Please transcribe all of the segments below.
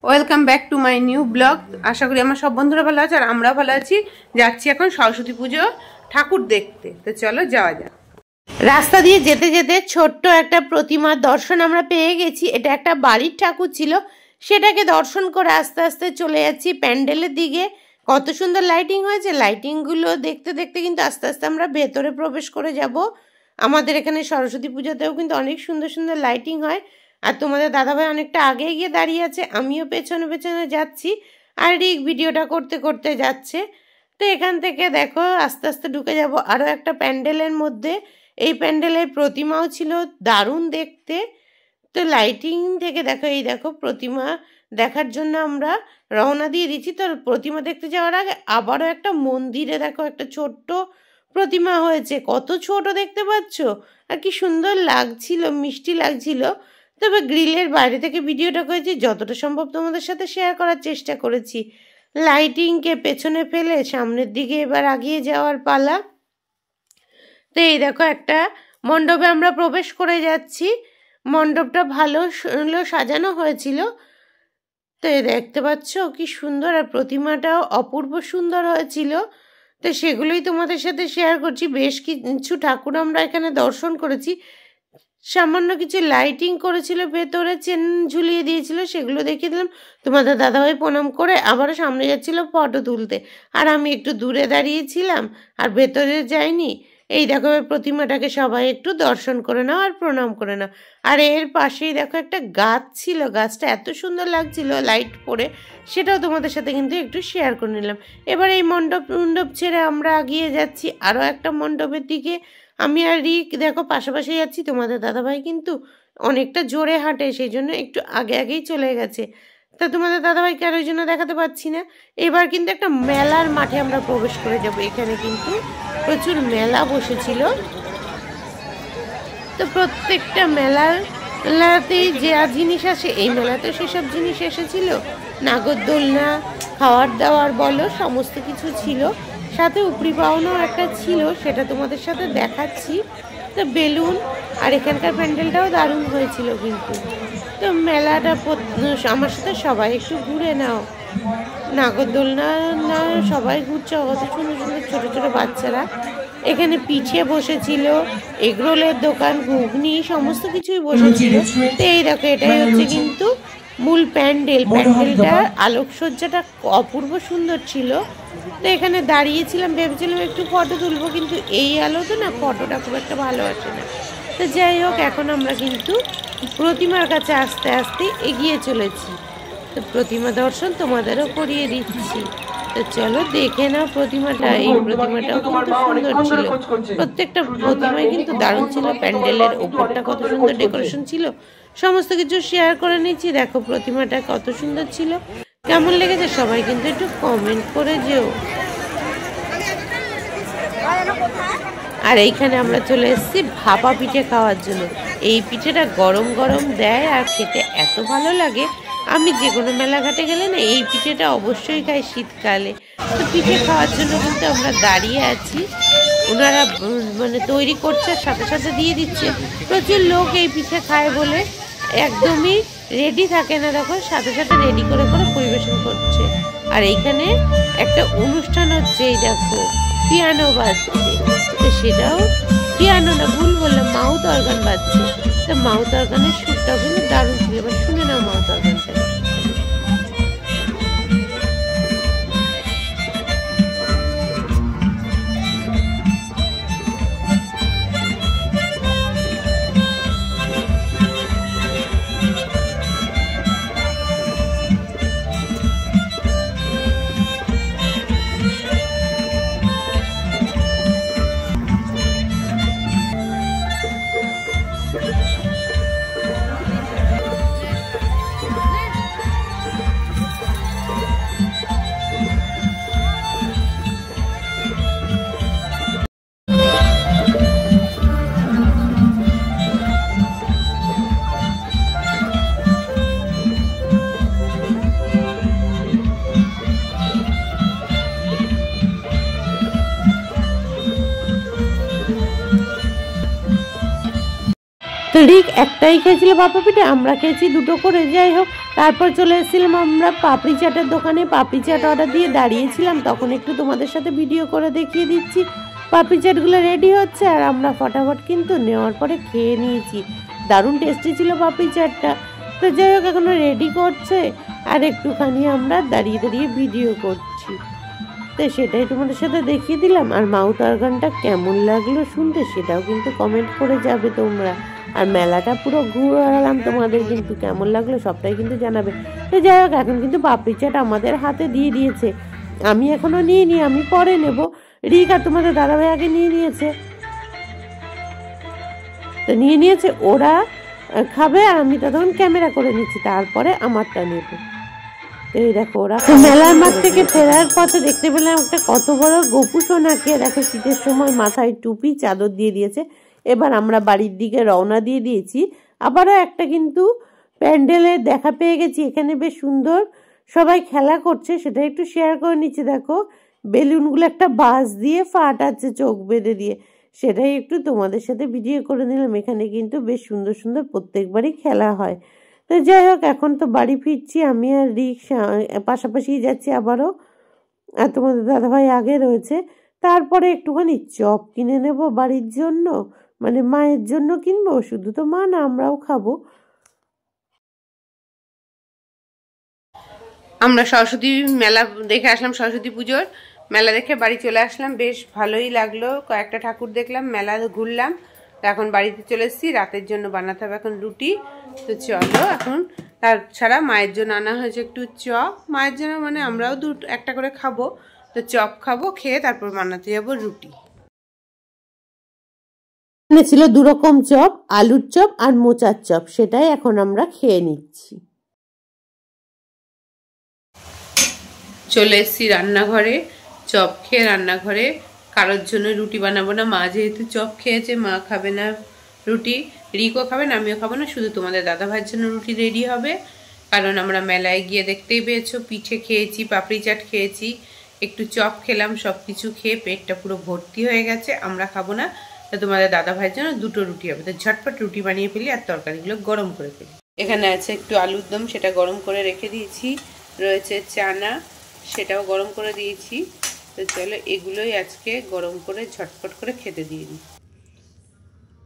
Welcome back to my new blog. আশা করি আমার সব বন্ধুরা ভালো আছে আর আমরা ভালো আছি। যাচ্ছি এখন সরস্বতী পুজো ঠাকুর দেখতে, তো চলো যাওয়া যাক। রাস্তা দিয়ে যেতে যেতে ছোট্ট একটা প্রতিমার দর্শন আমরা পেয়ে গেছি। এটা একটা বাড়ির ঠাকুর ছিল, সেটাকে দর্শন করে আস্তে আস্তে চলে যাচ্ছি প্যান্ডেলের দিকে। কত সুন্দর লাইটিং হয়েছে, লাইটিংগুলো দেখতে দেখতে কিন্তু আস্তে আস্তে আমরা ভেতরে প্রবেশ করে যাব। আমাদের এখানে সরস্বতী পুজোতেও কিন্তু অনেক সুন্দর সুন্দর লাইটিং হয়। আর তোমাদের দাদাভাই অনেকটা আগে গিয়ে দাঁড়িয়ে আছে, আমিও পেছনে পেছনে যাচ্ছি আর ভিডিওটা করতে করতে যাচ্ছে। তো এখান থেকে দেখো আস্তে আস্তে ঢুকে যাব আরও একটা প্যান্ডেলের মধ্যে। এই প্যান্ডেলের প্রতিমাও ছিল দারুণ দেখতে। তো লাইটিং থেকে দেখো, এই দেখো প্রতিমা দেখার জন্য আমরা রওনা দিয়ে দিচ্ছি। তো প্রতিমা দেখতে যাওয়ার আগে আবারও একটা মন্দিরে দেখো একটা ছোট্ট প্রতিমা হয়েছে, কত ছোট দেখতে পাচ্ছ, আর কি সুন্দর লাগছিল, মিষ্টি লাগছিল। তবে গ্রিলের বাইরে থেকে ভিডিওটা করেছি, যতটা সম্ভব তোমাদের সাথে শেয়ার করার চেষ্টা করেছি। লাইটিংকে পেছনে ফেলে সামনের দিকে এবার আগিয়ে যাওয়ার পালা। তো এই দেখো একটা মণ্ডপে আমরা প্রবেশ করে যাচ্ছি। মণ্ডপটা ভালো সাজানো হয়েছিল। তো দেখতে পাচ্ছ কি সুন্দর, আর প্রতিমাটাও অপূর্ব সুন্দর হয়েছিল। তো সেগুলোই তোমাদের সাথে শেয়ার করছি। বেশ কিছু ঠাকুর আমরা এখানে দর্শন করেছি। সামান্য কিছু লাইটিং করেছিল, ভেতরে চেন ঝুলিয়ে দিয়েছিল, সেগুলো দেখিয়ে দিলাম। তোমাদের দাদাভাই প্রণাম করে আবারও সামনে যাচ্ছিল ফটো তুলতে, আর আমি একটু দূরে দাঁড়িয়েছিলাম আর ভেতরে যাইনি। এই দেখো প্রতিমাটাকে সবাই একটু দর্শন করে নাও আর প্রণাম করে নাও। আর এর পাশেই দেখো একটা গাছ ছিল, গাছটা এত সুন্দর লাগছিল লাইট পড়ে, সেটাও তোমাদের সাথে কিন্তু একটু শেয়ার করে নিলাম। এবার এই মণ্ডপ ছেড়ে আমরা এগিয়ে যাচ্ছি আরও একটা মণ্ডপের দিকে। আমি আর দেখো পাশাপাশি যাচ্ছি। তোমাদের দাদাভাই কিন্তু অনেকটা জোরে হাঁটে, সেই জন্য একটু আগে আগেই চলে গেছে। তা তোমাদের দাদাভাইকে আর ওই জন্য দেখাতে পাচ্ছি না। এবার কিন্তু একটা মেলার মাঠে আমরা প্রবেশ করে যাব। এখানে কিন্তু প্রচুর মেলা বসেছিল। তো প্রত্যেকটা মেলাতেই যে জিনিস আসে, এই মেলাতেও সেসব জিনিস এসেছিল। নাগরদোলনা, খাওয়ার দাওয়ার বলো, সমস্ত কিছু ছিল। সাথে উপরি পাওনাও একটা ছিল, সেটা তোমাদের সাথে দেখাচ্ছি। তো বেলুন আর এখানকার প্যান্ডেলটাও দারুণ হয়েছিল কিন্তু। তো মেলাটা আমার সাথে সবাই একটু ঘুরে নাও। নাগরদোলনা না সবাই ঘুরছে, অত সুন্দর সুন্দর ছোটো ছোটো বাচ্চারা। এখানে পিঠে বসেছিল, এগরোলের দোকান, ঘুগনি, সমস্ত কিছুই বসেছিল। তো এই দেখো এটাই হচ্ছে কিন্তু মূল প্যান্ডেল। প্যান্ডেলটার আলোকসজ্জাটা অপূর্ব সুন্দর ছিল। তো এখানে দাঁড়িয়েছিলাম, ভেবেছিলাম একটু ফটো তুলবো, কিন্তু এই আলোতে না ফটোটা খুব একটা ভালো আসে না। তো যাই হোক, এখন আমরা কিন্তু প্রতিমার কাছে আস্তে আস্তে এগিয়ে চলেছি। তো প্রতিমা দর্শন তোমাদেরও করিয়ে দিচ্ছি। তো চলো দেখে নাও প্রতিমাটা। এই প্রতিমাটাও কিন্তু সুন্দর ছিল, প্রত্যেকটা প্রতিমাই কিন্তু দারুণ ছিল। প্যান্ডেলের ওপরটা কত সুন্দর ডেকোরেশন ছিল, সমস্ত কিছু শেয়ার করে নিচ্ছি। দেখো প্রতিমাটা কত সুন্দর ছিল, কেমন লেগেছে সবাই কিন্তু একটু কমেন্ট করে যেও। আর এইখানে আমরা চলে এসেছি ভাপা পিঠে খাওয়ার জন্য। এই পিঠেটা গরম গরম দেয় আর খেতে এত ভালো লাগে। আমি যে কোনো মেলাঘাটে গেলে না এই পিঠেটা অবশ্যই খাই শীতকালে। তো পিঠে খাওয়ার জন্য কিন্তু আমরা দাঁড়িয়ে আছি, ওনারা মানে তৈরি করছে, সাথে সাথে দিয়ে দিচ্ছে। প্রচুর লোক এই পিঠে খায় বলে একদমই রেডি থাকে না, দেখো সাথে সাথে রেডি করে করে পরিবেশন করছে। আর এইখানে একটা অনুষ্ঠান হচ্ছে, এই দেখো পিয়ানো বাজছে। তো সেটাও পিয়ানো না, ভুল বললাম, মাউথ অর্গান বাজছে। তো মাউথ অর্গানের সুরটাও কিন্তু দারুণ ছিল। এবার শুনে নাও মাউথ অর্গানটা। তো রিক একটাই খেয়েছিল ভাপা পিঠে, আমরা খেয়েছি দুটো করে। যাই হোক, তারপর চলে এসেছিলাম আমরা পাপড়ি চাটের দোকানে। পাপড়ি চাট অর্ডার দিয়ে দাঁড়িয়েছিলাম, তখন একটু তোমাদের সাথে ভিডিও করে দেখিয়ে দিচ্ছি। পাপড়ি চাটগুলো রেডি হচ্ছে আর আমরা ফটাফট কিন্তু নেওয়ার পরে খেয়ে নিয়েছি। দারুণ টেস্টি ছিল পাপড়ি চাটটা। তো যাই হোক, এখনো রেডি করছে আর একটুখানি আমরা দাঁড়িয়ে দাঁড়িয়ে ভিডিও করছি। তো সেটাই তোমাদের সাথে দেখিয়ে দিলাম। আর মাউথ অর্গানটা কেমন লাগলো শুনতে সেটাও কিন্তু কমেন্ট করে যাবে তোমরা। আর মেলাটা পুরো ঘুরালাম, তোমাদের কিন্তু কেমন লাগলো সবটাই কিন্তু জানাবে। তো যাই হোক, এখন কিন্তু পাপড়ি চাট আমাদের হাতে দিয়ে দিয়েছে। আমি এখনো নিইনি, আমি পরে নেব। রিক আর তোমাদের দাদাভাই আগে নিয়ে নিয়েছে। তো নিয়ে নিয়েছে, ওরা খাবে আর আমি তখন ক্যামেরা করে নিচ্ছি, তারপরে আমারটা নেব। এই দেখো, ওরা মেলার মাঠ থেকে ফেরার পথে দেখতে পেলাম একটা কত বড় গপু সোনাকে। দেখো, শীতের সময় মাথায় টুপি চাদর দিয়ে দিয়েছে। এবার আমরা বাড়ির দিকে রওনা দিয়ে দিয়েছি। আবারও একটা কিন্তু প্যান্ডেলে দেখা পেয়ে গেছি। এখানে বেশ সুন্দর সবাই খেলা করছে, সেটা একটু শেয়ার করে নিচ্ছে। দেখো, বেলুনগুলো একটা বাস দিয়ে ফাটাচ্ছে চোখ বেঁধে দিয়ে, সেটাই একটু তোমাদের সাথে ভিডিও করে নিলাম। এখানে কিন্তু বেশ সুন্দর সুন্দর প্রত্যেকবারই খেলা হয়। তো যাই হোক, এখন তো বাড়ি ফিরছি, আমি আর রিক্সা পাশাপাশি যাচ্ছি আবারও। আর তোমাদের দাদাভাই আগে রয়েছে। তারপরে একটুখানি চপ কিনে নেব বাড়ির জন্য, মানে মায়ের জন্য কিনবো। শুধু তো মা না, আমরাও খাবো। আমরা সরস্বতী মেলা দেখে আসলাম, সরস্বতী পুজোর মেলা দেখে বাড়ি চলে আসলাম। বেশ ভালোই লাগলো, কয়েকটা ঠাকুর দেখলাম, মেলা ঘুরলাম। এখন বাড়িতে চলে এসেছি, রাতের জন্য বানাতে হবে এখন রুটি। তো চলো এখন, তাছাড়া মায়ের জন্য আনা হয়েছে একটু চপ। মায়ের জন্য মানে আমরাও একটা করে খাবো। তো চপ খাবো, খেয়ে তারপর বানাতে যাবো রুটি। ছিল দুরকম চপ, আলুর চপ আর মোচার চপ, সেটাই এখন আমরা খেয়ে নিচ্ছি। চলে এসেছি রান্নাঘরে, চপ খেয়ে রান্নাঘরে। কারোর জন্য রুটি বানাবো না, মা যেহেতু চপ খেয়েছে, মা খাবে না রুটি, রিকও খাবে না, আমিও খাবো না। শুধু তোমাদের দাদা ভাইয়ের জন্য রুটি রেডি হবে। কারণ আমরা মেলায় গিয়ে দেখতেই পেয়েছো, পিঠে খেয়েছি, পাপড়ি চাট খেয়েছি, একটু চপ খেলাম, সব কিছু খেয়ে পেটটা পুরো ভর্তি হয়ে গেছে। আমরা খাবো না, তো তোমাদের দাদা ভাইয়ের জন্য দুটো রুটি হবে। তো ঝটপট রুটি বানিয়ে ফেলি আর তরকারিগুলো গরম করে ফেলি। এখানে আছে একটু আলুর দম, সেটা গরম করে রেখে দিয়েছি। রয়েছে চানা, সেটাও গরম করে দিয়েছি। তো চলো, এগুলোই আজকে গরম করে ঝটপট করে খেতে দিয়ে দিই।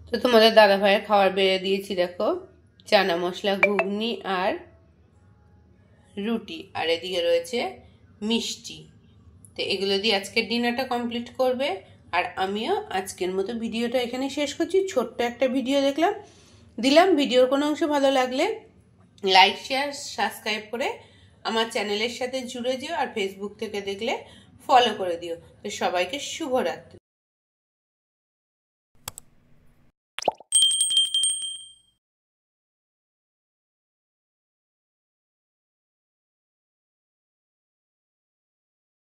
তো তোমাদের দাদা ভাইয়ের খাবার বেড়ে দিয়েছি। দেখো, চানা মশলা ঘুগনি আর রুটি, আর এদিকে রয়েছে মিষ্টি। তো এগুলো দিয়ে আজকের ডিনারটা কমপ্লিট করবে। আর আমিও আজকের মতো ভিডিওটা এখানে শেষ করছি। ছোট্ট একটা ভিডিও দিলাম। ভিডিওর কোনো অংশ ভালো লাগলে লাইক, শেয়ার, সাবস্ক্রাইব করে আমার চ্যানেলের সাথে জুড়ে যেও। আর ফেসবুক থেকে দেখলে ফলো করে দিও। তো সবাইকে শুভরাত্রি।